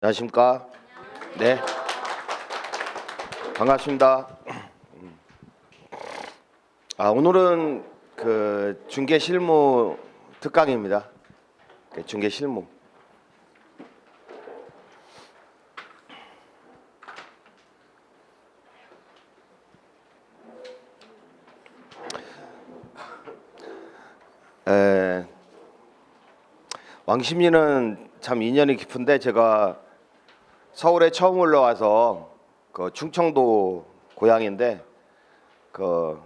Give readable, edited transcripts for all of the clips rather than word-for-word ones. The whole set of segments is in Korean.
안녕하십니까? 네, 반갑습니다. 오늘은 그 중개 실무 특강입니다. 중개 실무. 왕십리는 참 인연이 깊은데 제가 서울에 처음 올라와서 그 충청도 고향인데 그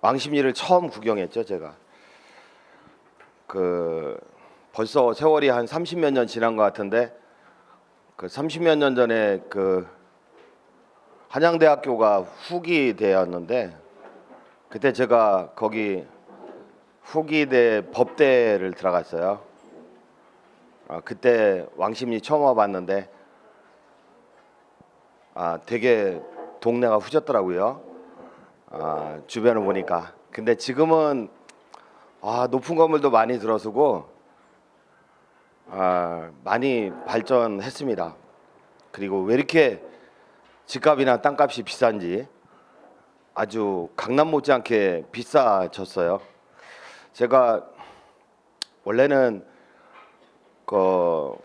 왕십리를 처음 구경했죠. 제가 그 벌써 세월이 한 30몇 년 지난 것 같은데 그 30몇 년 전에 그 한양대학교가 후기대였는데 그때 제가 거기 후기대 법대를 들어갔어요. 그때 왕십리 처음 와봤는데 되게 동네가 후졌더라고요. 주변을 보니까. 근데 지금은 높은 건물도 많이 들어서고 많이 발전했습니다. 그리고 왜 이렇게 집값이나 땅값이 비싼지 아주 강남 못지않게 비싸졌어요. 제가 원래는 그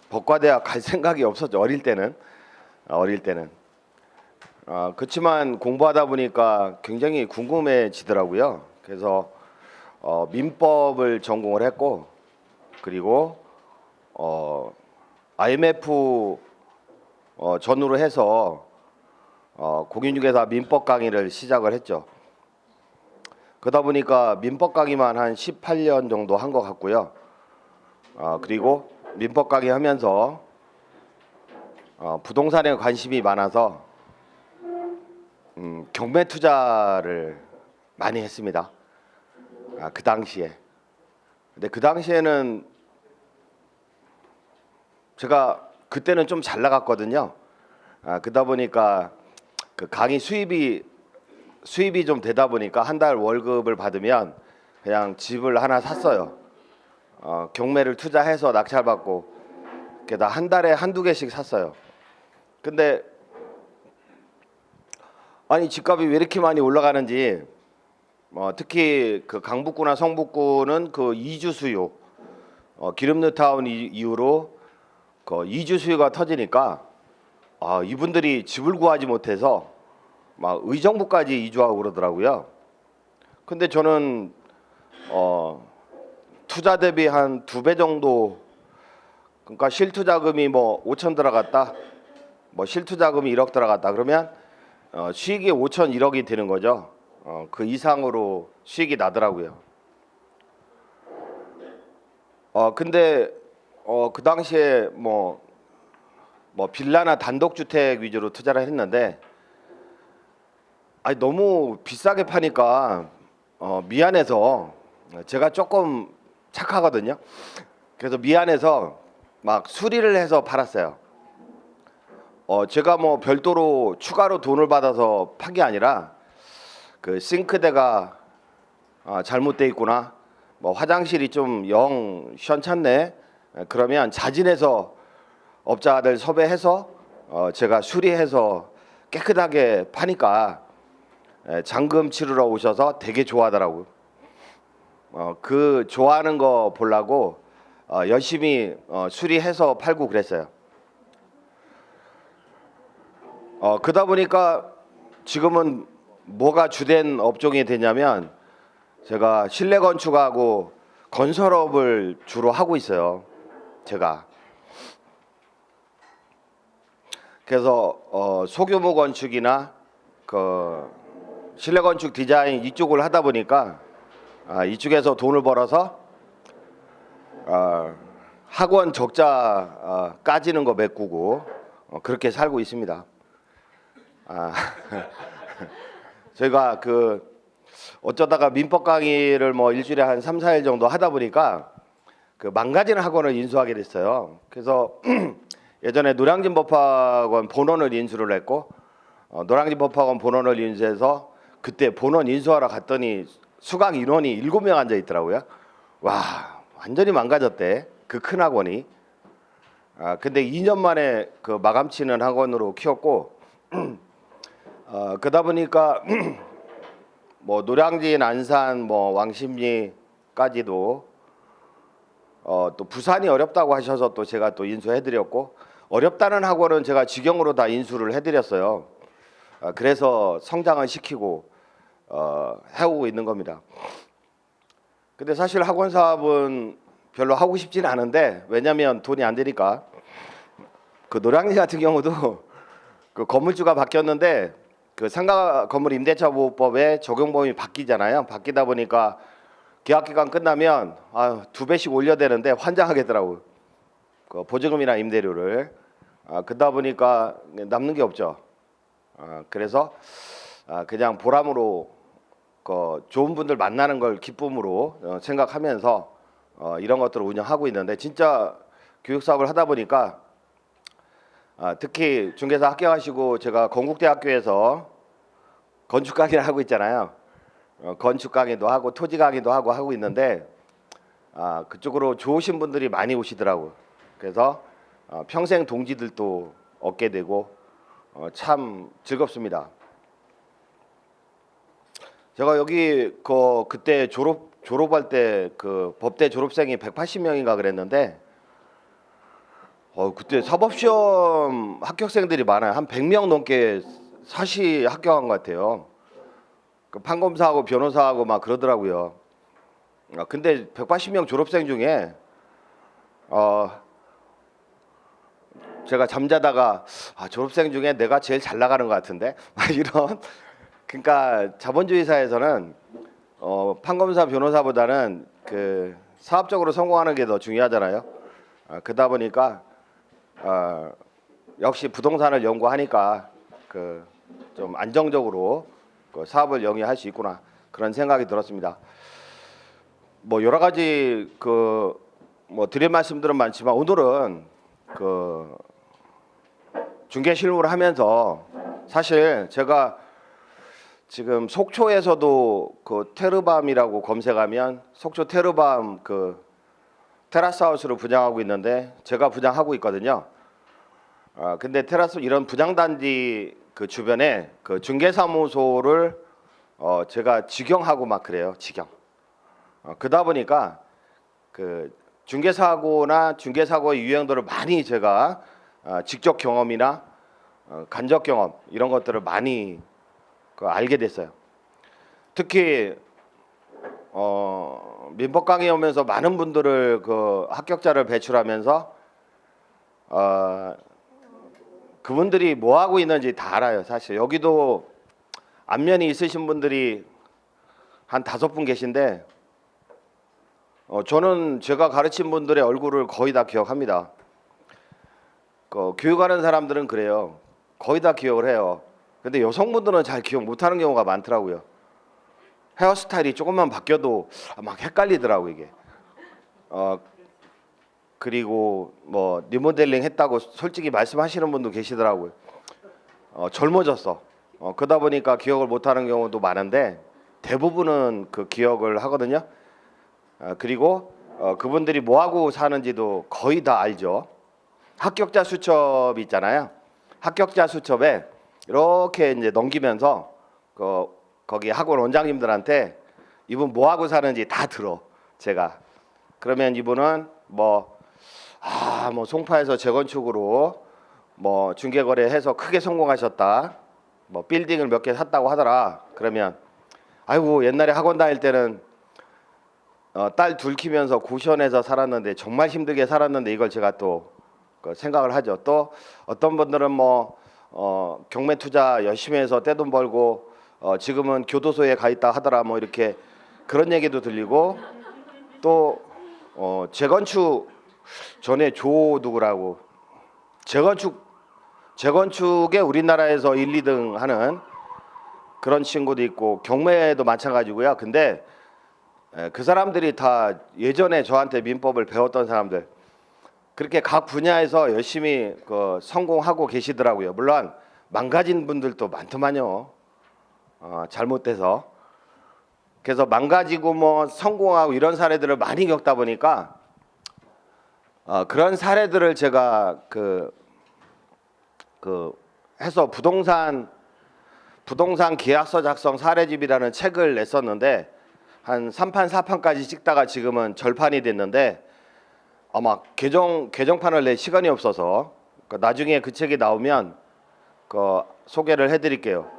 법과대학 갈 생각이 없었죠. 어릴 때는. 그렇지만 공부하다 보니까 굉장히 궁금해지더라고요. 그래서 민법을 전공을 했고 그리고 IMF 전후로 해서 공인중개사 민법 강의를 시작을 했죠. 그러다 보니까 민법 강의만 한 18년 정도 한 것 같고요. 그리고 민법 강의 하면서 부동산에 관심이 많아서 경매 투자를 많이 했습니다. 그 당시에. 근데 그 당시에는 제가 그때는 좀 잘 나갔거든요. 그러다 보니까 그 강의 수입이 좀 되다 보니까 한 달 월급을 받으면 그냥 집을 하나 샀어요. 경매를 투자해서 낙찰받고 게다가 한 달에 한두 개씩 샀어요. 근데 아니 집값이 왜 이렇게 많이 올라가는지 특히 그 강북구나 성북구는 그 이주 수요 기름뉴타운 이후로 그 이주 수요가 터지니까 이분들이 집을 구하지 못해서 막 의정부까지 이주하고 그러더라고요. 근데 저는 투자 대비 한 2배 정도, 그러니까 실투자금이 뭐 5천 들어갔다, 뭐 실투자금이 1억 들어갔다 그러면 수익이 5천 1억이 되는 거죠. 그 이상으로 수익이 나더라고요. 근데 그 당시에 뭐 빌라나 단독주택 위주로 투자를 했는데 너무 비싸게 파니까 미안해서 제가 조금 착하거든요. 그래서 미안해서 막 수리를 해서 팔았어요. 제가 뭐 별도로 추가로 돈을 받아서 판 게 아니라 그 싱크대가 잘못돼 있구나, 뭐 화장실이 좀 영 시원찮네, 그러면 자진해서 업자들 섭외해서 제가 수리해서 깨끗하게 파니까 잔금 치르러 오셔서 되게 좋아하더라고요. 그 좋아하는 거 보려고 열심히 수리해서 팔고 그랬어요. 그러다 보니까 지금은 뭐가 주된 업종이 되냐면 제가 실내 건축하고 건설업을 주로 하고 있어요. 제가. 그래서 소규모 건축이나 그 실내 건축 디자인 이쪽을 하다 보니까 이쪽에서 돈을 벌어서 학원 적자 까지는 거 메꾸고 그렇게 살고 있습니다. 저희가 그 어쩌다가 민법 강의를 뭐 일주일에 한 3, 4일 정도 하다 보니까 그 망가지는 학원을 인수하게 됐어요. 그래서 예전에 노량진 법학원 본원을 인수를 했고 노량진 법학원 본원을 인수해서 그때 본원 인수하러 갔더니 수강 인원이 7명 앉아 있더라고요. 와, 완전히 망가졌대. 그 큰 학원이. 근데 2년 만에 그 마감 치는 학원으로 키웠고 그러다 보니까 뭐 노량진, 안산, 뭐 왕십리까지도 또 부산이 어렵다고 하셔서 또 제가 또 인수해드렸고, 어렵다는 학원은 제가 직영으로 다 인수를 해드렸어요. 그래서 성장을 시키고 해오고 있는 겁니다. 근데 사실 학원 사업은 별로 하고 싶지는 않은데, 왜냐하면 돈이 안 되니까. 그 노량진 같은 경우도 그 건물주가 바뀌었는데 그 상가 건물 임대차 보호법에 적용 범위 바뀌잖아요. 바뀌다 보니까 계약 기간 끝나면 2배씩 올려야 되는데 환장하겠더라고. 그 보증금이나 임대료를. 그러다 보니까 남는 게 없죠. 그래서 그냥 보람으로 그 좋은 분들 만나는 걸 기쁨으로 생각하면서 이런 것들을 운영하고 있는데, 진짜 교육 사업을 하다 보니까 특히 중개사 합격하시고 제가 건국대학교에서 건축 강의를 하고 있잖아요. 건축 강의도 하고 토지 강의도 하고 있는데 그쪽으로 좋으신 분들이 많이 오시더라고요. 그래서 평생 동지들도 얻게 되고 참 즐겁습니다. 제가 여기 그때 졸업할 때 그 법대 졸업생이 180명인가 그랬는데 그때 사법시험 합격생들이 많아요. 한 100명 넘게 사시 합격한 것 같아요. 그 판검사하고 변호사하고 막 그러더라고요. 근데 180명 졸업생 중에 제가 잠자다가 졸업생 중에 내가 제일 잘 나가는 것 같은데 이런. 그러니까 자본주의 사회에서는 판검사 변호사보다는 그 사업적으로 성공하는 게 더 중요하잖아요. 그러다 보니까 역시 부동산을 연구하니까 그 좀 안정적으로 그 사업을 영위할 수 있구나, 그런 생각이 들었습니다. 뭐 여러 가지 뭐 드릴 말씀들은 많지만 오늘은 그 중개 실무를 하면서 사실 제가 지금 속초에서도 그 테르밤이라고 검색하면 속초 테르밤 그 테라스하우스를 분양하고 있는데 제가 분양하고 있거든요. 근데 테라스 이런 분양단지 그 주변에 그 중개사무소를 제가 직영하고 막 그래요. 직영. 그러다 보니까 그 중개사고나 중개사고의 유형들을 많이 제가 직접 경험이나 간접 경험 이런 것들을 많이 알게 됐어요. 특히 민법 강의 오면서 많은 분들을 그 합격자를 배출하면서 그분들이 뭐 하고 있는지 다 알아요. 사실 여기도 안면이 있으신 분들이 한 5분 계신데 저는 제가 가르친 분들의 얼굴을 거의 다 기억합니다. 교육하는 사람들은 그래요. 거의 다 기억을 해요. 근데 여성분들은 잘 기억 못하는 경우가 많더라고요. 헤어스타일이 조금만 바뀌어도 막 헷갈리더라고 이게. 그리고 뭐 리모델링 했다고 솔직히 말씀하시는 분도 계시더라고요. 젊어졌어. 그러다 보니까 기억을 못하는 경우도 많은데 대부분은 그 기억을 하거든요. 그리고 그분들이 뭐 하고 사는지도 거의 다 알죠. 합격자 수첩 있잖아요. 합격자 수첩에 이렇게 이제 넘기면서 거기 학원 원장님들한테 이분 뭐 하고 사는지 다 들어 제가. 그러면 이분은 뭐 송파에서 재건축으로 뭐 중개거래해서 크게 성공하셨다. 뭐 빌딩을 몇 개 샀다고 하더라. 그러면 아이고 옛날에 학원 다닐 때는 딸 둘 키면서 고시원에서 살았는데 정말 힘들게 살았는데 이걸 제가 또 생각을 하죠. 또 어떤 분들은 뭐 경매 투자 열심히 해서 떼돈 벌고 지금은 교도소에 가 있다 하더라. 뭐 이렇게 그런 얘기도 들리고, 또 재건축 전에 조 누구라고 재건축에 우리나라에서 1, 2등 하는 그런 친구도 있고 경매도 마찬가지고요. 근데 그 사람들이 다 예전에 저한테 민법을 배웠던 사람들, 그렇게 각 분야에서 열심히 성공하고 계시더라고요. 물론 망가진 분들도 많더만요. 잘못돼서. 그래서 망가지고 뭐 성공하고 이런 사례들을 많이 겪다 보니까 그런 사례들을 제가 해서 부동산 계약서 작성 사례집이라는 책을 냈었는데 한 3판 4판까지 찍다가 지금은 절판이 됐는데 아마 개정판을 낼 시간이 없어서 나중에 그 책이 나오면 소개를 해드릴게요.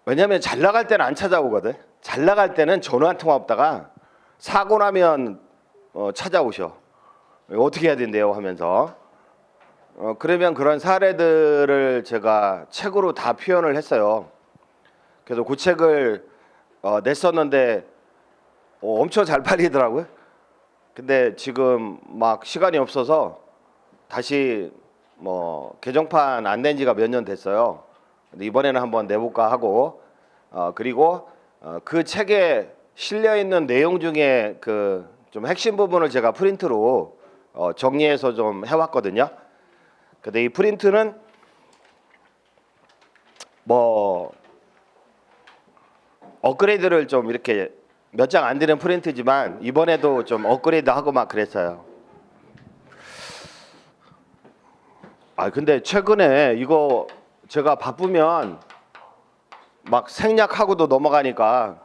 왜냐하면 잘 나갈 때는 안 찾아오거든. 잘 나갈 때는 전화 한 통 없다가 사고 나면 찾아오셔. 어떻게 해야 된대요 하면서 그러면 그런 사례들을 제가 책으로 다 표현을 했어요. 그래서 그 책을 냈었는데 엄청 잘 팔리더라고요. 근데 지금 막 시간이 없어서 다시 개정판 안 낸 지가 몇 년 됐어요. 근데 이번에는 한번 내볼까 하고 그리고 그 책에 실려 있는 내용 중에 좀 핵심 부분을 제가 프린트로 정리해서 좀 해왔거든요. 근데 이 프린트는 업그레이드를 좀 이렇게 몇 장 안 되는 프린트지만 이번에도 좀 업그레이드하고 막 그랬어요. 근데 최근에 이거 제가 바쁘면 막 생략하고도 넘어가니까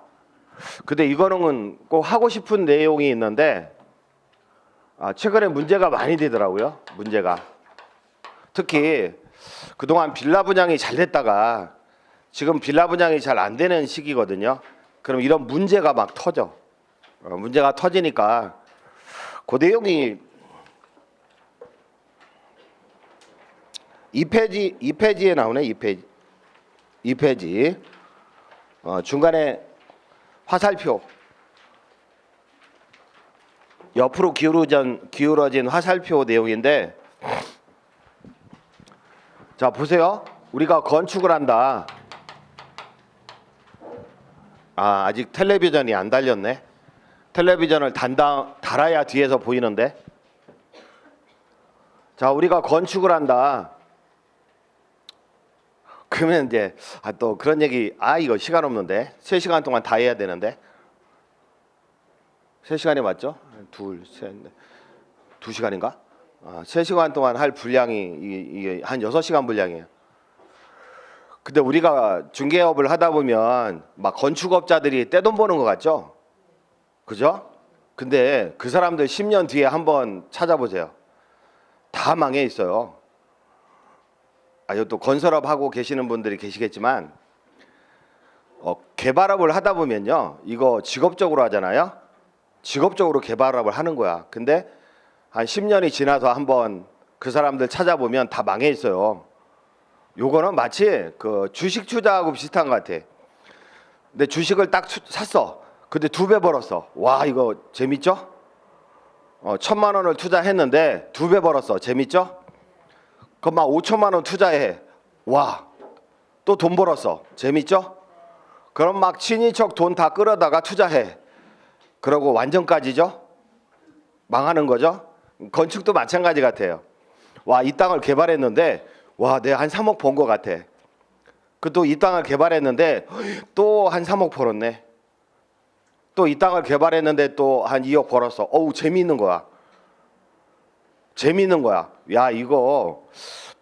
근데 이거는 꼭 하고 싶은 내용이 있는데 최근에 문제가 많이 되더라고요. 문제가 특히 그동안 빌라 분양이 잘 됐다가 지금 빌라 분양이 잘 안 되는 시기거든요. 그럼 이런 문제가 막 터져. 문제가 터지니까 그 내용이 2페이지에 나오네. 2페이지 중간에 화살표 옆으로 기울어진 화살표 내용인데 자 보세요. 우리가 건축을 한다. 아직 텔레비전이 안 달렸네. 텔레비전을 달아야 뒤에서 보이는데. 자 우리가 건축을 한다. 그러면 이제 또 그런 얘기 이거 시간 없는데 3시간 동안 다 해야 되는데 3시간이 맞죠? 둘, 셋, 넷 2시간인가? 3시간 동안 할 분량이 이게 한 6시간 분량이에요. 근데 우리가 중개업을 하다 보면 막 건축업자들이 떼돈 버는 것 같죠? 그죠? 근데 그 사람들 10년 뒤에 한번 찾아보세요. 다 망해 있어요. 또 건설업 하고 계시는 분들이 계시겠지만 개발업을 하다 보면요. 이거 직업적으로 하잖아요. 직업적으로 개발업을 하는 거야. 근데 한 10년이 지나서 한번 그 사람들 찾아보면 다 망해 있어요. 요거는 마치 주식 투자하고 비슷한 것 같아. 근데 주식을 딱 샀어. 근데 2배 벌었어. 와 이거 재밌죠? 1,000만 원을 투자했는데 2배 벌었어. 재밌죠? 그럼 막 5천만 원 투자해. 와, 또 돈 벌었어. 재밌죠? 그럼 막 친인척 돈 다 끌어다가 투자해. 그러고 완전까지죠? 망하는 거죠? 건축도 마찬가지 같아요. 와, 이 땅을 개발했는데 와, 내가 한 3억 번 거 같아. 또 이 땅을 개발했는데 또 한 3억 벌었네. 또 이 땅을 개발했는데 또 한 2억 벌었어. 어우, 재미있는 거야. 재미있는 거야. 야 이거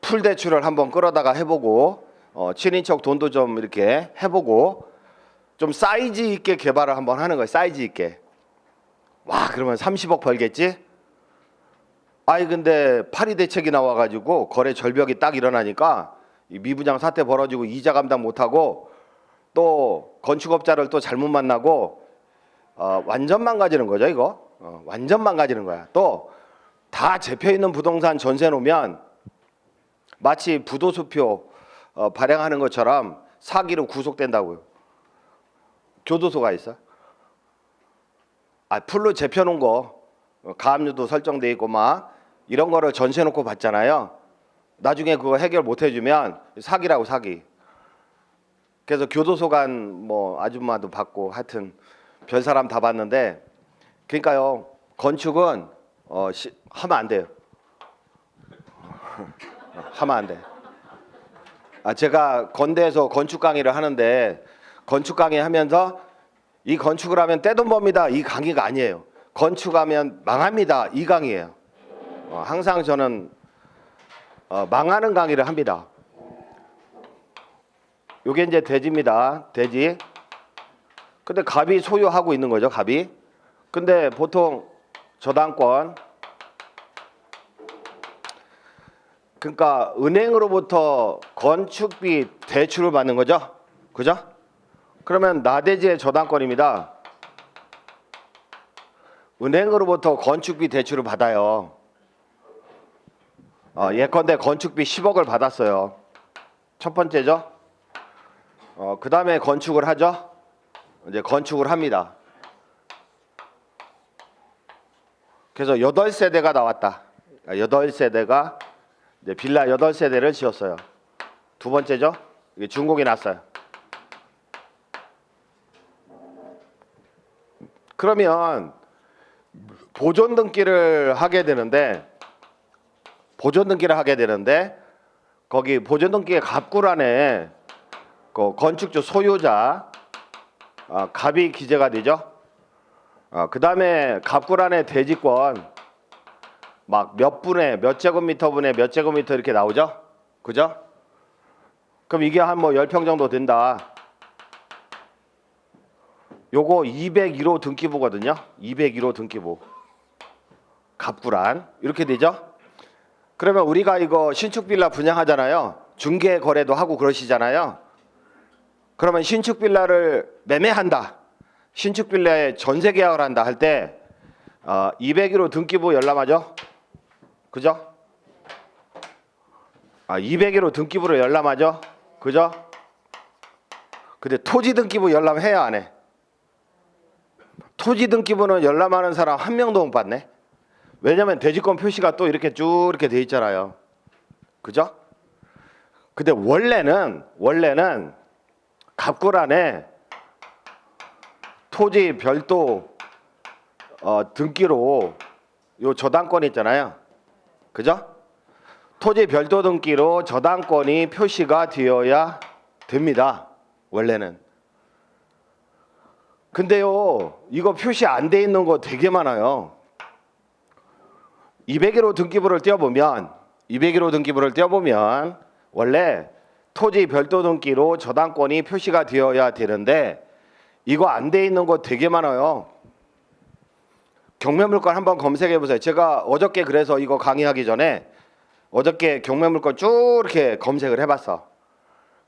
풀 대출을 한번 끌어다가 해보고 친인척 돈도 좀 이렇게 해보고 좀 사이즈 있게 개발을 한번 하는 거야. 사이즈 있게. 와 그러면 30억 벌겠지? 근데 파리 대책이 나와가지고 거래 절벽이 딱 일어나니까 이 미분양 사태 벌어지고 이자 감당 못하고 또 건축업자를 또 잘못 만나고 완전 망가지는 거죠 이거. 완전 망가지는 거야. 또 다 잡혀있는 부동산 전세 놓으면 마치 부도수표 발행하는 것처럼 사기로 구속된다고요. 교도소가 있어. 풀로 잡혀놓은 거 가압류도 설정돼 있고 막 이런 거를 전세 놓고 받잖아요. 나중에 그거 해결 못 해주면 사기라고 사기. 그래서 교도소 간 아줌마도 받고 하여튼 별 사람 다 봤는데 그러니까요 건축은 하면 안 돼요. 하면 안 돼. 제가 건대에서 건축 강의를 하는데 건축 강의 하면서 이 건축을 하면 떼돈 법니다 이 강의가 아니에요. 건축하면 망합니다. 이 강의예요. 항상 저는 망하는 강의를 합니다. 요게 이제 대지입니다. 대지. 근데 갑이 소유하고 있는 거죠. 갑이. 근데 보통 저당권, 그러니까 은행으로부터 건축비 대출을 받는 거죠. 그죠? 그러면 나대지의 저당권입니다. 은행으로부터 건축비 대출을 받아요. 예컨대 건축비 10억을 받았어요. 첫 번째죠. 그 다음에 건축을 하죠. 이제 건축을 합니다. 그래서 8세대가 나왔다. 8세대가 이제 빌라 8세대를 지었어요. 두 번째죠. 이게 준공이 났어요. 그러면 보존 등기를 하게 되는데 거기 보존 등기의 갑구란에 그 건축주 소유자 갑이 기재가 되죠. 그 다음에 갑구란의 대지권 막 몇 분에 몇 제곱미터 분에 몇 제곱미터 이렇게 나오죠. 그죠? 그럼 이게 한 뭐 10평 정도 된다. 요거 201호 등기부거든요. 201호 등기부. 갑구란 이렇게 되죠. 그러면 우리가 이거 신축 빌라 분양하잖아요. 중개 거래도 하고 그러시잖아요. 그러면 신축 빌라를 매매한다. 신축 빌라에 전세 계약을 한다 할 때 201호 등기부 열람하죠. 그죠? 201호 등기부를 열람하죠. 그죠? 근데 토지 등기부 열람해야 안 해? 토지 등기부는 열람하는 사람 한 명도 못 받네. 왜냐면 대지권 표시가 또 이렇게 쭉 이렇게 돼 있잖아요. 그죠? 근데 원래는 갑구란에 토지 별도 등기로 요 저당권이 있잖아요. 그죠? 토지 별도 등기로 저당권이 표시가 되어야 됩니다. 원래는. 근데요, 이거 표시 안 돼 있는 거 되게 많아요. 201호 등기부를 떼어보면 원래 토지 별도 등기로 저당권이 표시가 되어야 되는데 이거 안 돼 있는 거 되게 많아요. 경매물건 한번 검색해 보세요. 제가 어저께 그래서 이거 강의하기 전에 어저께 경매물건 쭉 이렇게 검색을 해봤어.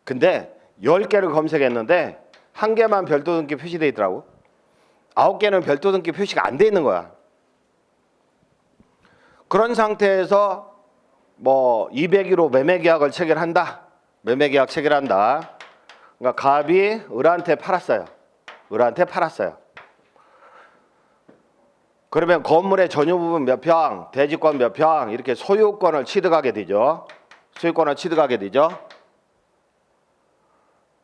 근데 10개를 검색했는데 1개만 별도 등기 표시돼 있더라고. 9개는 별도 등기 표시가 안 돼 있는 거야. 그런 상태에서 뭐 201호 매매계약을 체결한다. 매매계약 체결한다. 그러니까 갑이 을한테 팔았어요. 그러면 건물의 전유 부분 몇 평, 대지권 몇 평 이렇게 소유권을 취득하게 되죠.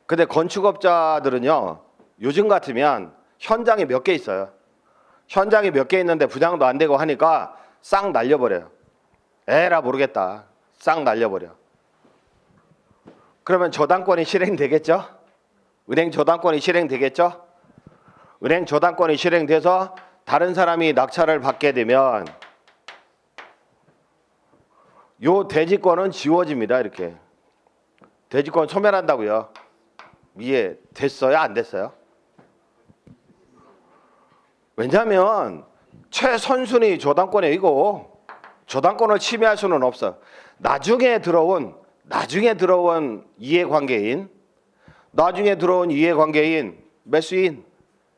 근데 건축업자들은요. 요즘 같으면 현장이 몇 개 있어요. 현장이 몇 개 있는데 분양도 안 되고 하니까 싹 날려버려요. 에라 모르겠다. 싹 날려버려. 그러면 저당권이 실행되겠죠? 은행 저당권이 실행돼서 다른 사람이 낙찰을 받게 되면 요 대지권은 지워집니다. 이렇게. 대지권 소멸한다고요. 이해 됐어요? 안 됐어요? 왜냐하면 최선순위 저당권에 이거 저당권을 침해할 수는 없어. 나중에 들어온 이해관계인 매수인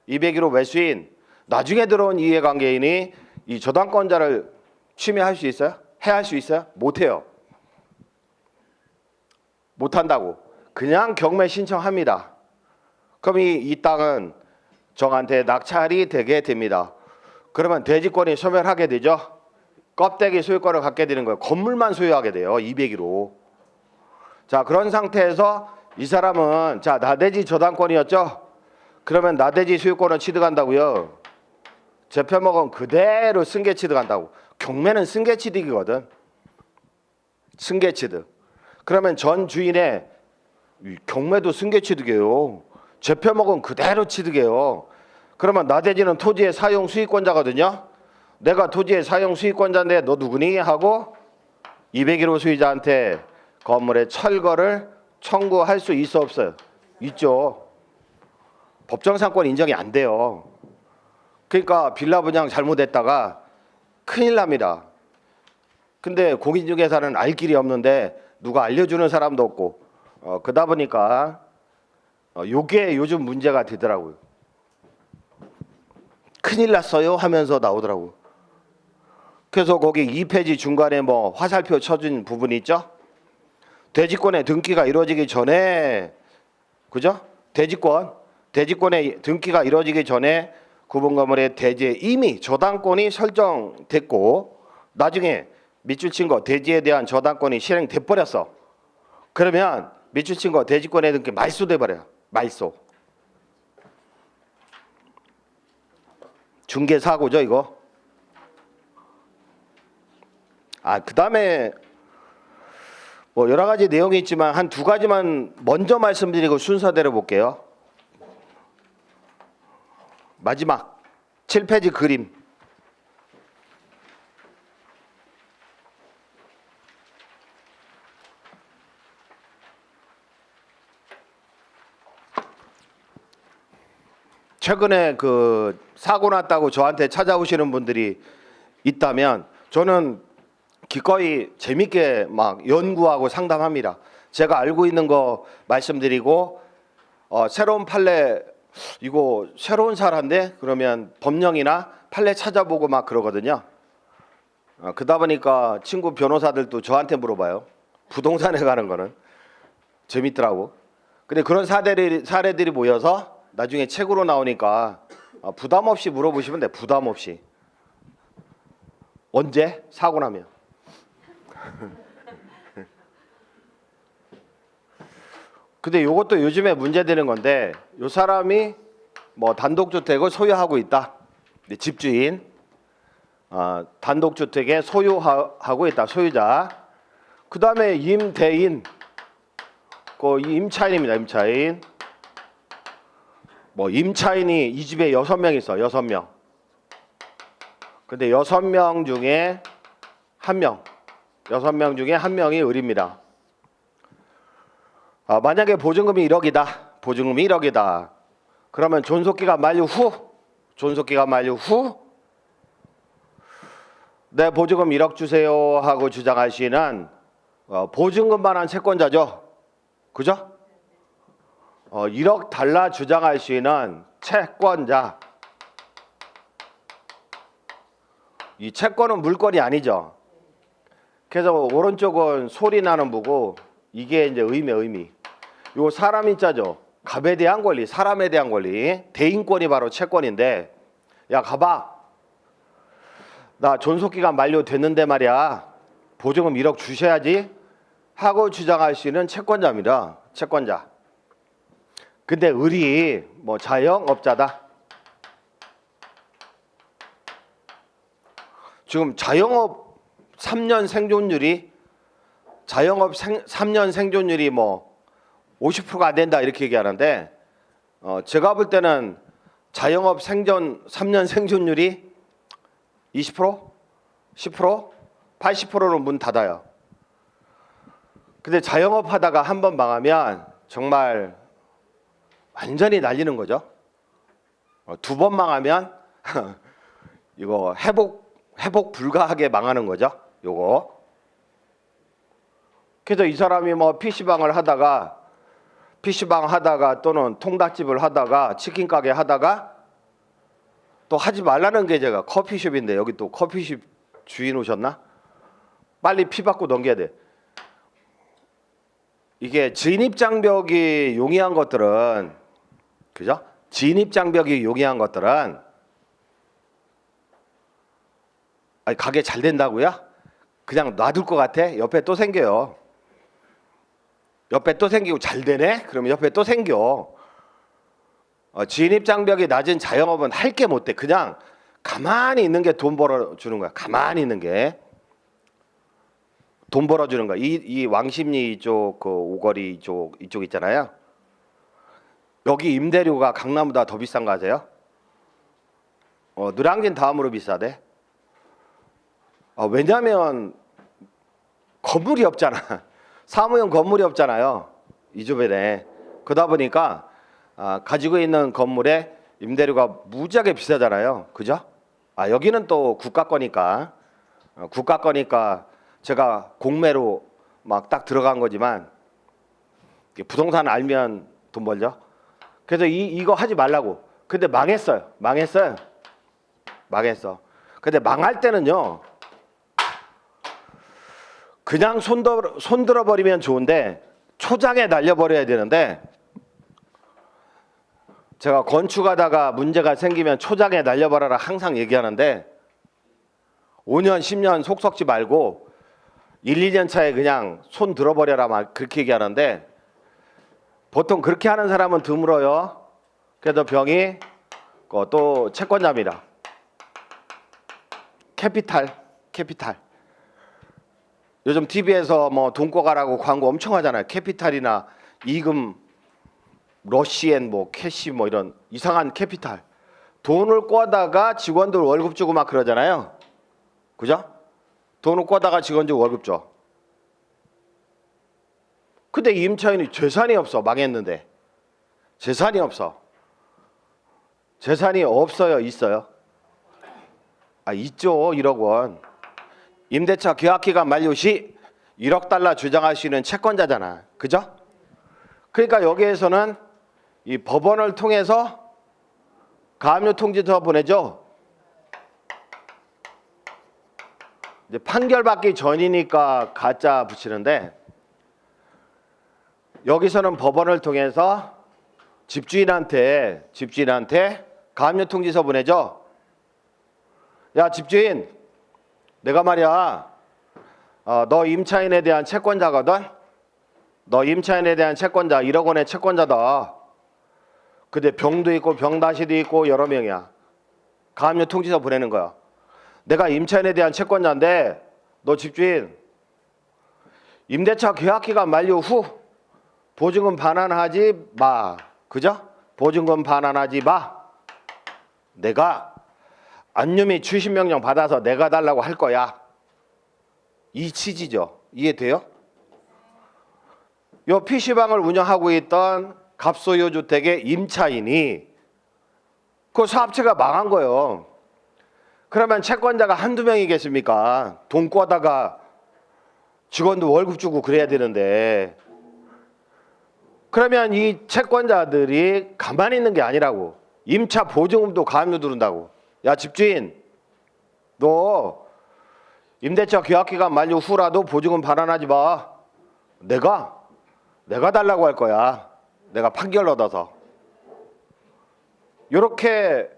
201호 매수인 나중에 들어온 이해관계인이 이 저당권자를 침해할 수 있어요? 해할 수 있어요? 못해요. 못한다고. 그냥 경매 신청합니다. 그럼 이 땅은 정한테 낙찰이 되게 됩니다. 그러면 대지권이 소멸하게 되죠. 껍데기 소유권을 갖게 되는 거예요. 건물만 소유하게 돼요. 201호. 자, 그런 상태에서 이 사람은 자 나대지 저당권이었죠. 그러면 나대지 소유권을 취득한다고요. 재편목은 그대로 승계 취득한다고. 경매는 승계 취득이거든. 승계 취득. 그러면 전 주인의 경매도 승계 취득이에요. 재편목은 그대로 취득해요. 그러면 나대지는 토지의 사용 수익권자거든요. 내가 토지의 사용 수익권자인데 너 누구니? 하고 201호 소유자한테 건물의 철거를 청구할 수 있어 없어요? 있죠. 법정상권 인정이 안 돼요. 그러니까 빌라 분양 잘못했다가 큰일 납니다. 근데 공인중개사는 알 길이 없는데 누가 알려주는 사람도 없고 그러다 보니까 요게 요즘 문제가 되더라고요. 큰일 났어요 하면서 나오더라고요. 그래서 거기 2페이지 중간에 뭐 화살표 쳐준 부분이 있죠. 대지권의 등기가 이루어지기 전에, 그죠? 대지권의 등기가 이루어지기 전에 구분 건물의 대지에 이미 저당권이 설정됐고 나중에 밑줄 친 거 대지에 대한 저당권이 실행돼 버렸어. 그러면 밑줄 친 거 대지권의 등기 말소돼 버려요. 말소. 중개 사고죠 이거. 그다음에 뭐 여러 가지 내용이 있지만 한 두 가지만 먼저 말씀드리고 순서대로 볼게요. 마지막 7페이지 그림. 최근에 그 사고 났다고 저한테 찾아오시는 분들이 있다면 저는 기꺼이 재밌게 막 연구하고 상담합니다. 제가 알고 있는 거 말씀드리고 새로운 판례 이거 새로운 사례인데 그러면 법령이나 판례 찾아보고 막 그러거든요. 그러다 보니까 친구 변호사들도 저한테 물어봐요. 부동산에 가는 거는 재밌더라고. 근데 그런 사례들이 모여서 나중에 책으로 나오니까 부담 없이 물어보시면 돼. 부담 없이. 언제? 사고 나면. 근데 이것도 요즘에 문제되는 건데 요 사람이 뭐 단독주택을 소유하고 있다. 집주인 단독주택에 소유하고 있다. 소유자. 그 다음에 임대인 그 임차인입니다. 임차인. 뭐 임차인이 이 집에 6명 있어. 6명. 근데 6명 중에 1명. 6명 중에 1명이 을입니다. 만약에 보증금이 1억이다. 보증금이 1억이다. 그러면 존속기간 만료 후 내 보증금 1억 주세요 하고 주장하시는 보증금만한 채권자죠. 그죠? 1억 달라 주장할 수 있는 채권자. 이 채권은 물건이 아니죠. 그래서 오른쪽은 소리 나는 부고 이게 이제 의미. 요 사람 인자죠. 갑에 대한 권리, 사람에 대한 권리, 대인권이 바로 채권인데 야 가봐. 나 존속기간 만료됐는데 말이야. 보증금 1억 주셔야지 하고 주장할 수 있는 채권자입니다. 채권자. 근데 을이 뭐 자영업자다. 지금 자영업 3년 생존율이 자영업 3년 생존율이 뭐 50%가 안 된다 이렇게 얘기하는데 제가 볼 때는 자영업 3년 생존율이 20%? 10%? 80%는 문 닫아요. 근데 자영업 하다가 한 번 망하면 정말 완전히 날리는 거죠. 2번 망하면 이거 회복 불가하게 망하는 거죠. 요거. 그래서 이 사람이 뭐 PC방 하다가 또는 통닭집을 하다가 치킨 가게 하다가 또 하지 말라는 게 제가 커피숍인데 여기 또 커피숍 주인 오셨나? 빨리 피 받고 넘겨야 돼. 이게 진입장벽이 용이한 것들은 그죠? 진입장벽이 용이한 것들은 가게 잘 된다고요? 그냥 놔둘 것 같아? 옆에 또 생겨요. 옆에 또 생기고 잘 되네? 그러면 옆에 또 생겨. 진입장벽이 낮은 자영업은 할 게 못 돼. 그냥 가만히 있는 게 돈 벌어주는 거야. 가만히 있는 게 돈 벌어주는 거야. 이 왕십리 이쪽 그 오거리 이쪽 있잖아요. 여기 임대료가 강남보다 더 비싼 거 아세요? 노량진 다음으로 비싸대. 왜냐하면 건물이 없잖아. 사무용 건물이 없잖아요. 이 주변에. 그러다 보니까 가지고 있는 건물의 임대료가 무지하게 비싸잖아요. 그죠? 여기는 또 국가 거니까 국가 거니까 제가 공매로 막 딱 들어간 거지만 부동산 알면 돈 벌죠. 그래서 이거 하지 말라고. 근데 망했어요. 망했어. 근데 망할 때는요. 그냥 손들어 버리면 좋은데 초장에 날려버려야 되는데, 제가 건축하다가 문제가 생기면 초장에 날려버려라 항상 얘기하는데 5년 10년 속 썩지 말고 1, 2년 차에 그냥 손 들어버려라 막 그렇게 얘기하는데, 보통 그렇게 하는 사람은 드물어요. 그래도 병이 또 채권자입니다. 캐피탈. 요즘 TV에서 뭐 돈 꿔가라고 광고 엄청 하잖아요. 캐피탈이나 이금, 러시앤 뭐 캐시 뭐 이런 이상한 캐피탈. 돈을 꿔다가 직원들 월급 주고 막 그러잖아요. 그죠? 돈을 꿔다가 직원들 월급 줘. 근데 임차인이 재산이 없어. 망했는데. 재산이 없어. 재산이 없어요? 있어요? 있죠. 1억 원. 임대차 계약기간 만료 시 1억 달러 주장할 수 있는 채권자잖아. 그죠? 그러니까 여기에서는 이 법원을 통해서 가압류 통지서 보내죠. 이제 판결받기 전이니까 가짜 붙이는데, 여기서는 법원을 통해서 집주인한테 가압류 통지서 보내죠. 야 집주인, 내가 말이야 너 임차인에 대한 채권자거든. 너 임차인에 대한 채권자 1억 원의 채권자다. 근데 병도 있고 병다시도 있고 여러 명이야. 가압류 통지서 보내는 거야. 내가 임차인에 대한 채권자인데 너 집주인 임대차 계약기간 만료 후 보증금 반환하지 마. 그죠? 보증금 반환하지 마. 내가 압류 및 추심 명령 받아서 내가 달라고 할 거야. 이 취지죠. 이해돼요? 요 PC방을 운영하고 있던 갑소유 주택의 임차인이 그 사업체가 망한 거예요. 그러면 채권자가 한두 명이겠습니까? 돈 꿔다가 직원도 월급 주고 그래야 되는데, 그러면 이 채권자들이 가만히 있는 게 아니라고. 임차 보증금도 가압류 들은다고. 야 집주인, 너 임대차 계약기간 만료 후라도 보증금 반환하지 마. 내가 달라고 할 거야. 내가 판결 얻어서. 이렇게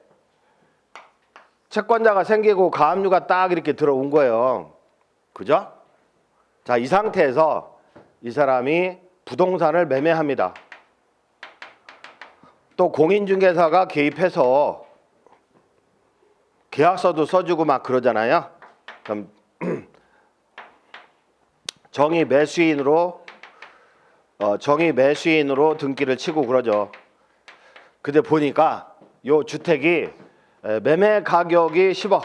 채권자가 생기고 가압류가 딱 이렇게 들어온 거예요. 그죠? 자, 이 상태에서 이 사람이 부동산을 매매합니다. 또 공인중개사가 개입해서 계약서도 써주고 막 그러잖아요. 그럼 정의 매수인으로 등기를 치고 그러죠. 근데 보니까 요 주택이 매매 가격이 10억.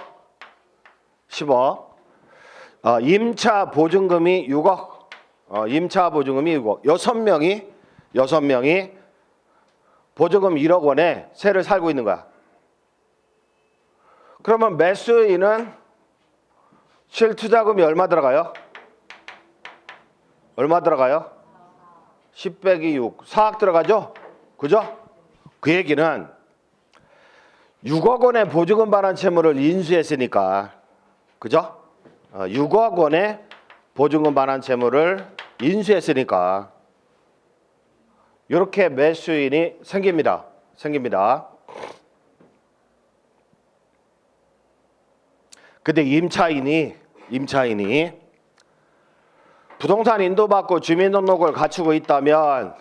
임차 보증금이 6억. 임차 보증금이 6억. 6명이 보증금 1억 원에 세를 살고 있는 거야. 그러면 매수인은 실투자금이 얼마 들어가요? 10 빼기 6. 4억 들어가죠? 그죠? 그 얘기는 6억 원의 보증금 반환 채무를 인수했으니까. 그죠? 6억 원의 보증금 반환 채무를 인수했으니까 이렇게 매수인이 생깁니다. 근데 임차인이 부동산 인도받고 주민등록을 갖추고 있다면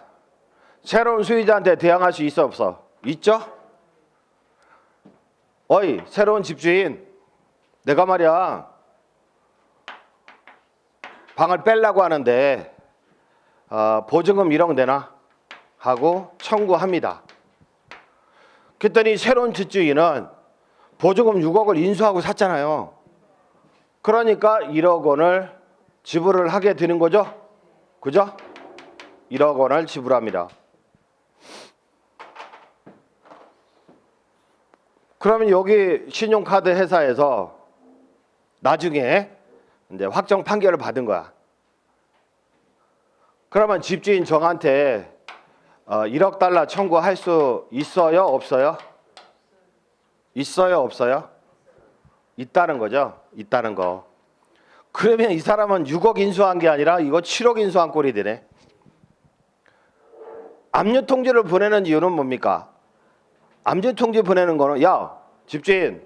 새로운 수요자한테 대항할 수 있어 없어? 있죠? 어이 새로운 집주인, 내가 말이야 방을 빼려고 하는데 보증금 1억 내놔 하고 청구합니다. 그랬더니 새로운 집주인은 보증금 6억을 인수하고 샀잖아요. 그러니까 1억 원을 지불을 하게 되는 거죠. 그죠? 1억 원을 지불합니다. 그러면 여기 신용카드 회사에서 나중에 이제 확정 판결을 받은 거야. 그러면 집주인 정한테 1억 달러 청구할 수 있어요? 없어요? 있어요? 없어요? 있다는 거죠. 있다는 거. 그러면 이 사람은 6억 인수한 게 아니라 이거 7억 인수한 꼴이 되네. 압류 통지를 보내는 이유는 뭡니까? 압류 통지 보내는 거는 야 집주인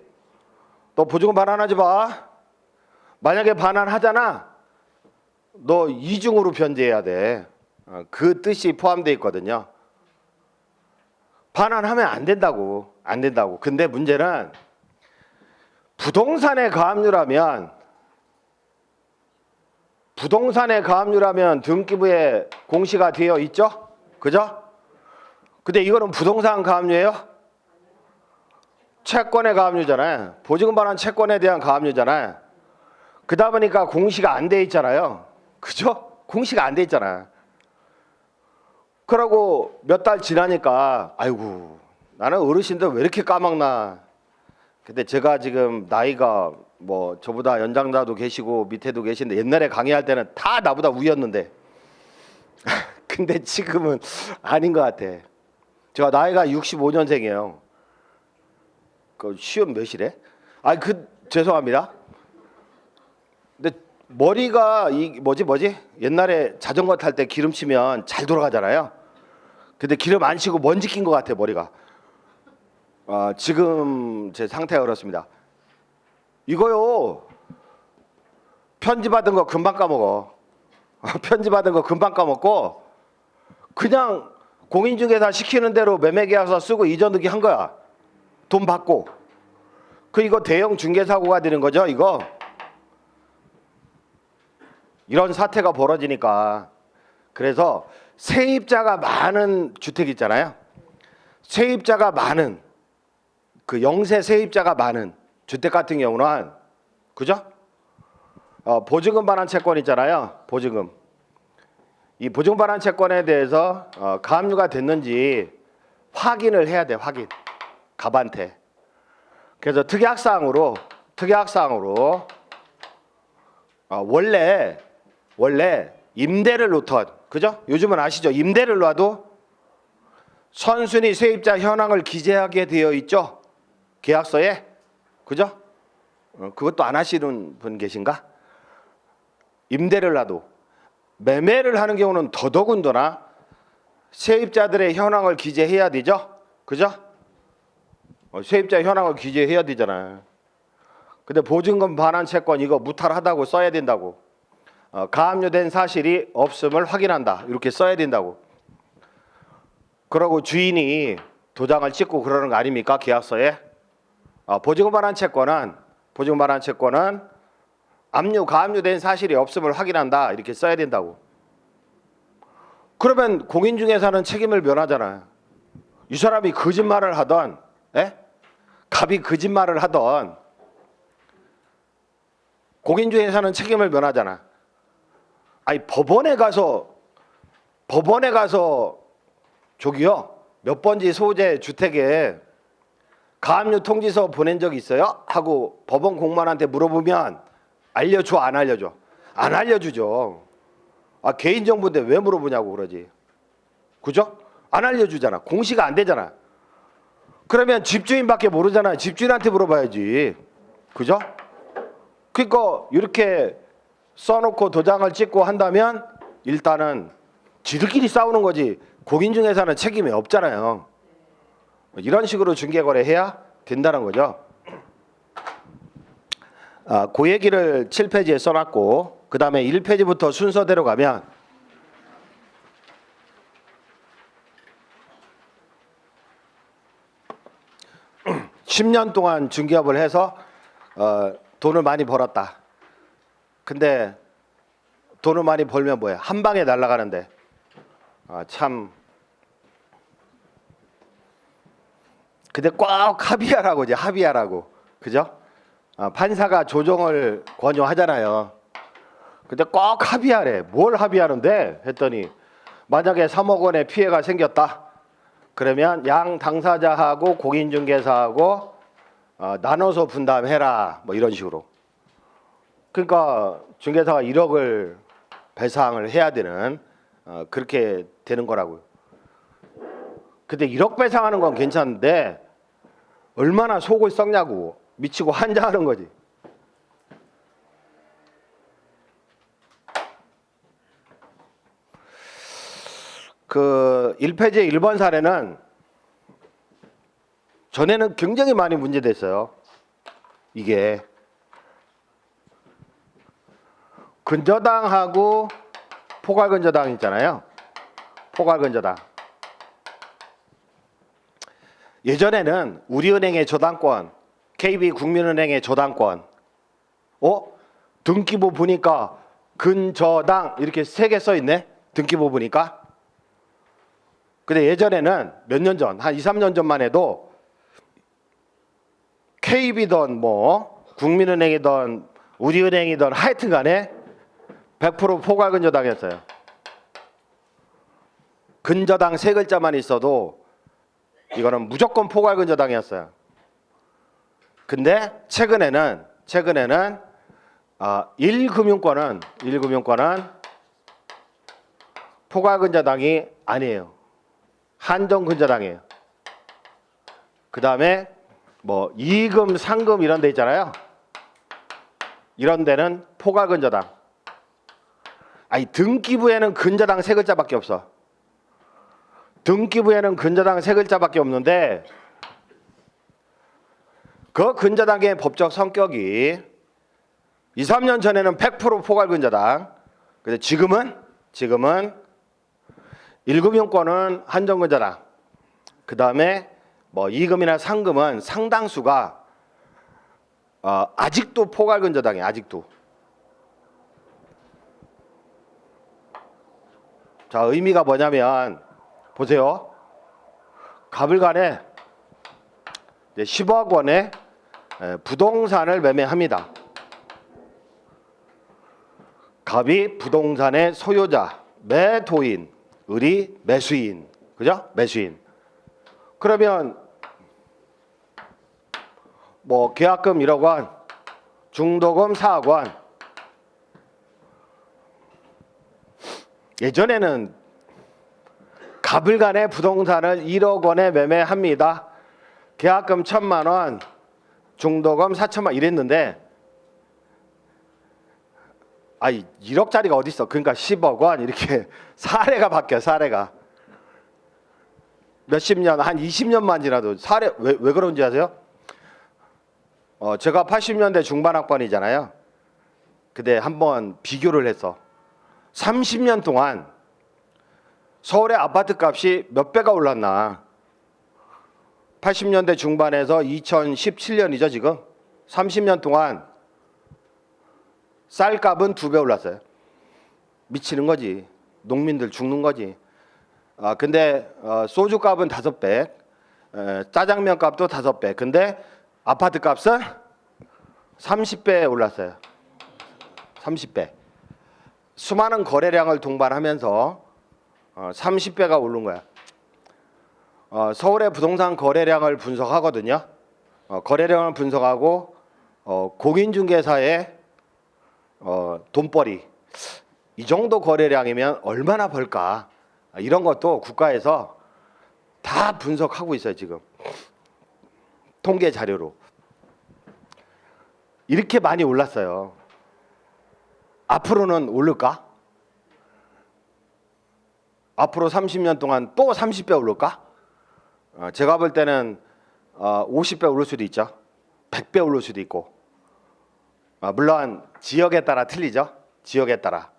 너 보증금 반환하지 마. 만약에 반환하잖아. 너 이중으로 변제해야 돼. 그 뜻이 포함되어 있거든요. 반환하면 안 된다고. 안 된다고. 근데 문제는 부동산의 가압류라면 등기부에 공시가 되어 있죠? 그죠? 근데 이거는 부동산 가압류예요? 채권의 가압류잖아요. 보증금 반환 채권에 대한 가압류잖아요. 그러다 보니까 공시가 안 돼 있잖아요. 그죠? 공시가 안 돼 있잖아요. 그러고 몇 달 지나니까 아이고 나는 어르신들 왜 이렇게 까먹나. 근데 제가 지금 나이가 뭐 저보다 연장자도 계시고 밑에도 계신데 옛날에 강의할 때는 다 나보다 위였는데 근데 지금은 아닌 것 같아. 제가 나이가 65년생이에요. 그 시험 몇이래? 죄송합니다. 근데 머리가 뭐지? 옛날에 자전거 탈 때 기름 치면 잘 돌아가잖아요. 근데 기름 안 치고 먼지 낀 것 같아 머리가. 지금 제 상태가 그렇습니다. 이거요 편지 받은 거 금방 까먹어. 편지 받은 거 금방 까먹고 그냥 공인중개사 시키는 대로 매매계약서 쓰고 이전 등기 한 거야. 돈 받고. 이거 대형 중개사고가 되는 거죠 이거. 이런 사태가 벌어지니까. 그래서 세입자가 많은 주택 있잖아요. 세입자가 많은 그 영세 세입자가 많은 주택 같은 경우는 그죠? 보증금 반환 채권 있잖아요. 보증금. 이 보증금 반환 채권에 대해서 가압류가 됐는지 확인을 해야 돼. 확인. 갑한테. 그래서 특약사항으로 원래 임대를 놓던 그죠? 요즘은 아시죠? 임대를 놔도 선순위 세입자 현황을 기재하게 되어 있죠? 계약서에. 그죠? 그것도 안 하시는 분 계신가? 임대를 놔도. 매매를 하는 경우는 더더군다나 세입자들의 현황을 기재해야 되죠? 그죠? 세입자 현황을 기재해야 되잖아요. 근데 보증금 반환 채권 이거 무탈하다고 써야 된다고. 가압류된 사실이 없음을 확인한다. 이렇게 써야 된다고. 그러고 주인이 도장을 찍고 그러는 거 아닙니까? 계약서에. 보증금 반환 채권은 가압류된 사실이 없음을 확인한다. 이렇게 써야 된다고. 그러면 공인중개사는 책임을 면하잖아요. 이 사람이 거짓말을 하던 갑이 거짓말을 하던 공인중개사는 책임을 면하잖아. 법원에 가서 저기요 몇 번지 소재 주택에 가압류 통지서 보낸 적 있어요? 하고 법원 공무원한테 물어보면 알려줘 안 알려줘? 안 알려주죠. 개인정보인데 왜 물어보냐고 그러지. 그죠? 안 알려주잖아. 공시가 안 되잖아. 그러면 집주인밖에 모르잖아요. 집주인한테 물어봐야지. 그죠? 그러니까 이렇게 써놓고 도장을 찍고 한다면 일단은 지들끼리 싸우는 거지 공인중개사는 책임이 없잖아요. 이런 식으로 중개거래해야 된다는 거죠. 그 얘기를 7페이지에 써놨고 그 다음에 1페이지부터 순서대로 가면 10년 동안 중개업을 해서 돈을 많이 벌었다. 근데 돈을 많이 벌면 뭐야? 한 방에 날아가는데 참. 근데 꼭 합의하라고 이제 합의하라고. 그죠? 판사가 조정을 권유하잖아요. 근데 꼭 합의하래. 뭘 합의하는데 했더니 만약에 3억 원의 피해가 생겼다. 그러면 양 당사자하고 공인중개사하고 나눠서 분담해라. 뭐 이런 식으로. 그러니까 중개사가 1억을 배상을 해야 되는 그렇게 되는 거라고요. 근데 1억 배상하는 건 괜찮은데 얼마나 속을 썩냐고. 미치고 환장하는 거지. 그 1페이지 1번 사례는 전에는 굉장히 많이 문제됐어요. 이게 근저당하고 포괄근저당 있잖아요. 포괄근저당. 예전에는 우리은행의 저당권, KB국민은행의 저당권, 등기부 보니까 근저당 이렇게 3개 써 있네. 등기부 보니까. 근데 예전에는 몇 년 전, 한 2, 3년 전만 해도 KB든 뭐 국민은행이든 우리은행이든 하여튼 간에 100% 포괄근저당이었어요. 근저당 3글자만 있어도 이거는 무조건 포괄근저당이었어요. 근데 최근에는 1금융권은 포괄근저당이 아니에요. 한정근저당이에요. 그 다음에 뭐 2금, 3금 이런 데 있잖아요. 이런 데는 포괄근저당. 아니 등기부에는 근저당 3글자밖에 없어. 등기부에는 근저당 3글자밖에 없는데 그 근저당의 법적 성격이 2, 3년 전에는 100% 포괄근저당. 근데 지금은 1금융권은 한정근저당. 그 다음에 뭐 2금이나 3금은 상당수가 아직도 포괄근저당이에요. 아직도. 자, 의미가 뭐냐면 보세요. 갑을간에 10억 원의 부동산을 매매합니다. 갑이 부동산의 소유자, 매도인, 을이 매수인, 그죠? 매수인. 그러면 뭐 계약금 1억 원, 중도금 4억 원. 예전에는 갑을간에 부동산을 1억 원에 매매합니다. 계약금 1,000만 원, 중도금 4천만 이랬는데 1억짜리가 어디 있어? 그러니까 10억 원 이렇게 사례가 바뀌어. 사례가 몇십 년, 한 20년만 지나도 사례 왜 그런지 아세요? 제가 80년대 중반 학번이잖아요. 근데 한번 비교를 했어. 30년 동안 서울의 아파트 값이 몇 배가 올랐나. 80년대 중반에서 2017년이죠 지금. 30년 동안 쌀값은 2배 올랐어요. 미치는 거지. 농민들 죽는 거지. 근데 소주값은 5배, 짜장면 값도 5배. 근데 아파트 값은 30배 올랐어요. 30배. 수많은 거래량을 동반하면서 30배가 오른 거야. 서울의 부동산 거래량을 분석하거든요. 거래량을 분석하고 공인중개사의 돈벌이, 이 정도 거래량이면 얼마나 벌까, 이런 것도 국가에서 다 분석하고 있어요. 지금 통계 자료로. 이렇게 많이 올랐어요. 앞으로는 오를까? 앞으로 30년 동안 또 30배 오를까? 제가 볼 때는 50배 오를 수도 있죠. 100배 오를 수도 있고. 물론 지역에 따라 틀리죠. 지역에 따라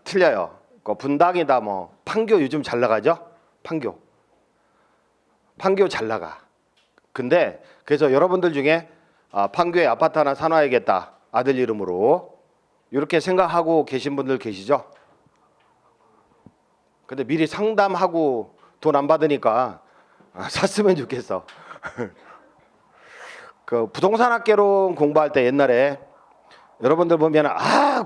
틀려요. 분당이다 뭐 판교 요즘 잘 나가죠. 판교 잘 나가. 근데 그래서 여러분들 중에 판교에 아파트 하나 사놔야겠다, 아들 이름으로, 이렇게 생각하고 계신 분들 계시죠. 근데 미리 상담하고 돈 안 받으니까 샀으면 좋겠어. 그 부동산 학개론 공부할 때 옛날에 여러분들 보면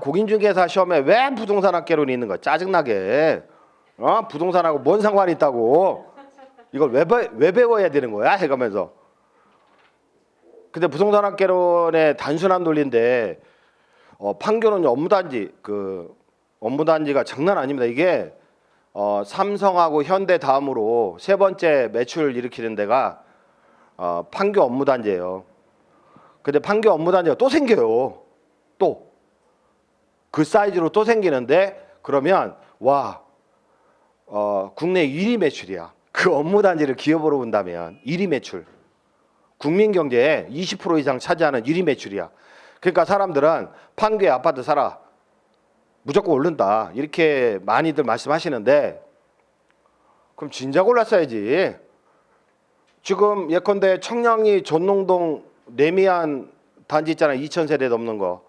공인중개사 시험에 왜 부동산 학개론이 있는 거야? 짜증나게. 부동산하고 뭔 상관이 있다고. 이걸 왜 배워야 되는 거야? 해가면서. 근데 부동산 학개론의 단순한 논리인데 판교는 업무단지가 장난 아닙니다. 이게 삼성하고 현대 다음으로 세 번째 매출을 일으키는 데가 판교 업무단지예요. 근데 판교 업무단지가 또 생겨요. 또 그 사이즈로 또 생기는데 그러면 국내 1위 매출이야. 그 업무단지를 기업으로 본다면 1위 매출. 국민 경제의 20% 이상 차지하는 1위 매출이야. 그러니까 사람들은 판교에 아파트 사라. 무조건 오른다. 이렇게 많이들 말씀하시는데 그럼 진작 올랐어야지. 지금 예컨대 청량리 전농동 레미안 단지 있잖아요. 2,000세대 넘는 거.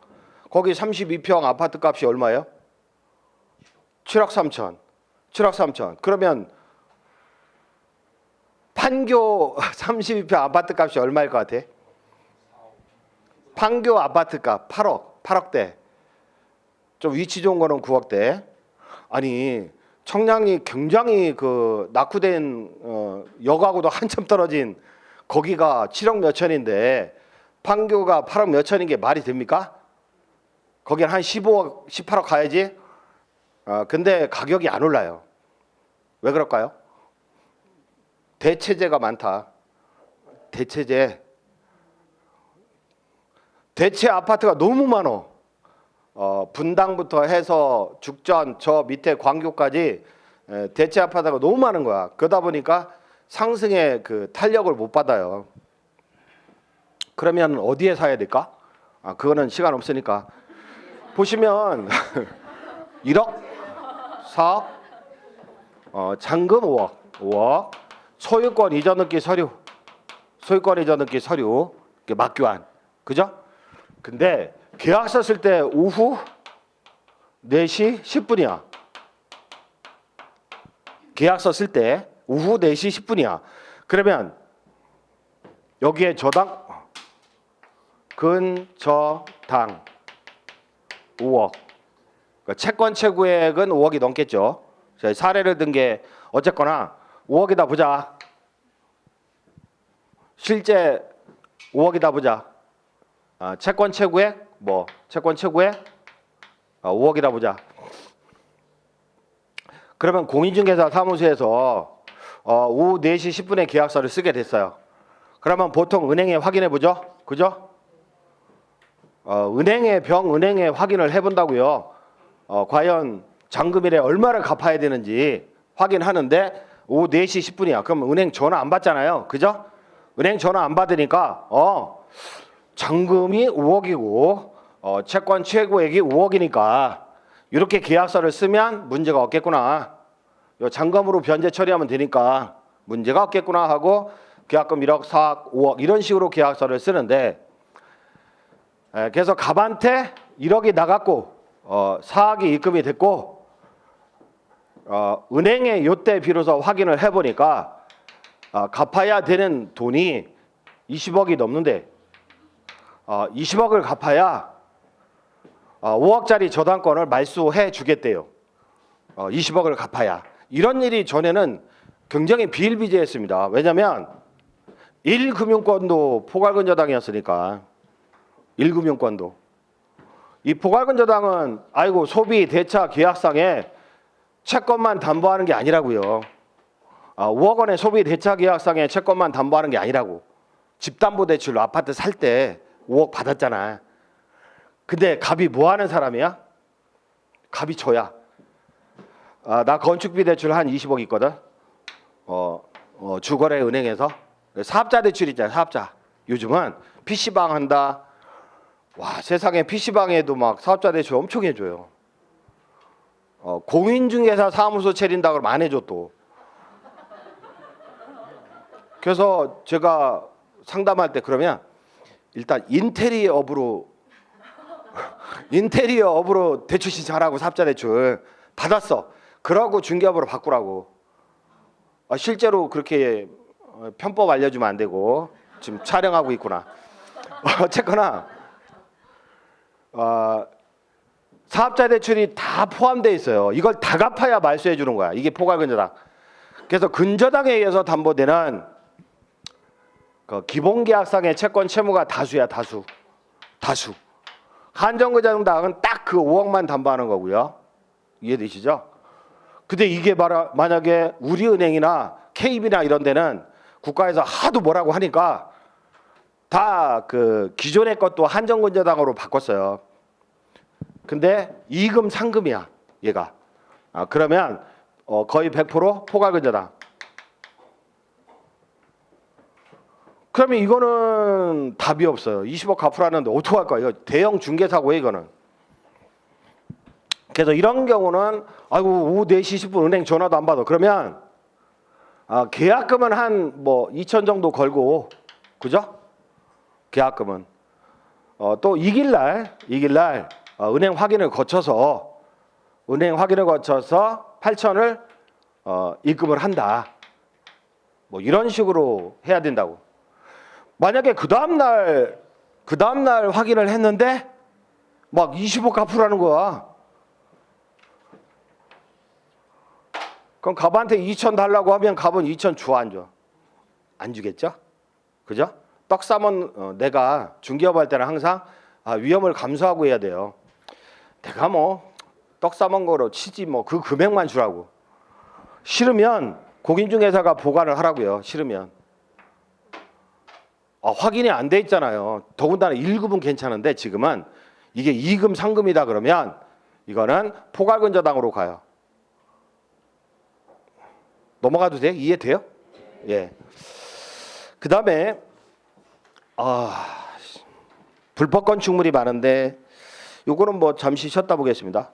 거기 32평 아파트 값이 얼마예요? 7억 3천. 7억 3천. 그러면 판교 32평 아파트 값이 얼마일 것 같아? 판교 아파트 값 8억대. 좀 위치 좋은 거는 9억대. 아니 청량리 굉장히 그 낙후된 역하고도 한참 떨어진 거기가 7억 몇천인데 판교가 8억 몇천인 게 말이 됩니까? 거긴 한 15억, 18억 가야지. 근데 가격이 안 올라요. 왜 그럴까요? 대체제가 많다. 대체 아파트가 너무 많어. 분당부터 해서 죽전 저 밑에 광교까지 대체 아파트가 너무 많은 거야. 그러다 보니까 상승의 그 탄력을 못 받아요. 그러면 어디에 사야 될까? 그거는 시간 없으니까 보시면 1억, 4억, 잔금 5억, 소유권 이전 등기 서류, 막교환, 그죠? 근데 계약서 쓸 때 오후 4시 10분이야. 계약서 쓸 때 오후 4시 10분이야. 그러면 여기에 저당, 근저당 5억. 그러니까 채권 채구액은 5억이 넘겠죠. 사례를 든 게 어쨌거나 5억이다 보자. 실제 5억이다 보자. 채권 채구액 5억이다 보자. 그러면 공인중개사 사무소에서 오후 4시 10분에 계약서를 쓰게 됐어요. 그러면 보통 은행에 확인해 보죠. 그죠? 은행에 확인을 해본다고요. 과연 잔금일에 얼마를 갚아야 되는지 확인하는데 오후 4시 10분이야. 그럼 은행 전화 안 받잖아요. 그죠? 은행 전화 안 받으니까 잔금이 5억이고 채권 최고액이 5억이니까 이렇게 계약서를 쓰면 문제가 없겠구나. 잔금으로 변제 처리하면 되니까 문제가 없겠구나 하고 계약금 1억, 4억, 5억 이런 식으로 계약서를 쓰는데 그래서 갑한테 1억이 나갔고 4억이 입금이 됐고 은행에 요때 비로소 확인을 해보니까 갚아야 되는 돈이 20억이 넘는데 20억을 갚아야 5억짜리 저당권을 말소해 주겠대요. 20억을 갚아야. 이런 일이 전에는 굉장히 비일비재했습니다. 왜냐하면 1금융권도 포괄근저당이었으니까. 1금융권도. 이 포괄근저당은 소비 대차 계약상에 채권만 담보하는 게 아니라고요. 5억 원의 소비 대차 계약상에 채권만 담보하는 게 아니라고. 집담보대출로 아파트 살 때 5억 받았잖아. 근데 갑이 뭐 하는 사람이야? 갑이 저야. 나 건축비 대출 한 20억 있거든. 주거래 은행에서 사업자 대출 있잖아. 사업자. 요즘은 PC방 한다. 와, 세상에 PC방에도 막 사업자 대출 엄청 해줘요. 공인중개사 사무소 차린다 그러면 안 해줘 또. 그래서 제가 상담할 때 그러면 일단 인테리어업으로 대출 신청하라고. 사업자 대출 받았어. 그러고 중개업으로 바꾸라고. 실제로 그렇게 편법 알려주면 안 되고 지금 촬영하고 있구나. 어쨌거나 사업자 대출이 다 포함되어 있어요. 이걸 다 갚아야 말소해 주는 거야. 이게 포괄근저당. 그래서 근저당에 의해서 담보되는 그 기본계약상의 채권 채무가 다수야. 다수. 한정근저당은 딱 그 5억만 담보하는 거고요. 이해되시죠? 근데 이게 만약에 우리은행이나 KB나 이런 데는 국가에서 하도 뭐라고 하니까 다 그 기존의 것도 한정근저당으로 바꿨어요. 근데 이금 상금이야 얘가. 그러면 거의 100% 포괄근저당. 그러면 이거는 답이 없어요. 20억 갚으라는데 어떡할 거야? 이거 대형 중개사고예요 이거는. 그래서 이런 경우는 아이고 오후 4시 10분 은행 전화도 안 받아. 그러면 계약금은 한 뭐 2천 정도 걸고, 그죠? 계약금은 또 이길 날 은행 확인을 거쳐서 8천을 입금을 한다. 뭐 이런 식으로 해야 된다고. 만약에 그 다음 날 확인을 했는데 막 20억 갚으라는 거야. 그럼 갑한테 2천 달라고 하면 갑은 2천 줘 안 줘? 안 주겠죠? 그죠? 떡 싸면 내가 중개업할 때는 항상 위험을 감수하고 해야 돼요. 내가 뭐 떡 싸먹은 거로 치지 뭐 그 금액만 주라고. 싫으면 공인중개사가 보관을 하라고요. 싫으면. 확인이 안 돼 있잖아요. 더군다나 1급은 괜찮은데 지금은 이게 2금, 3금이다 그러면 이거는 포괄근저당으로 가요. 넘어가도 돼? 이해돼요? 예. 그 다음에 불법 건축물이 많은데 요거는 뭐 잠시 쉬었다 보겠습니다.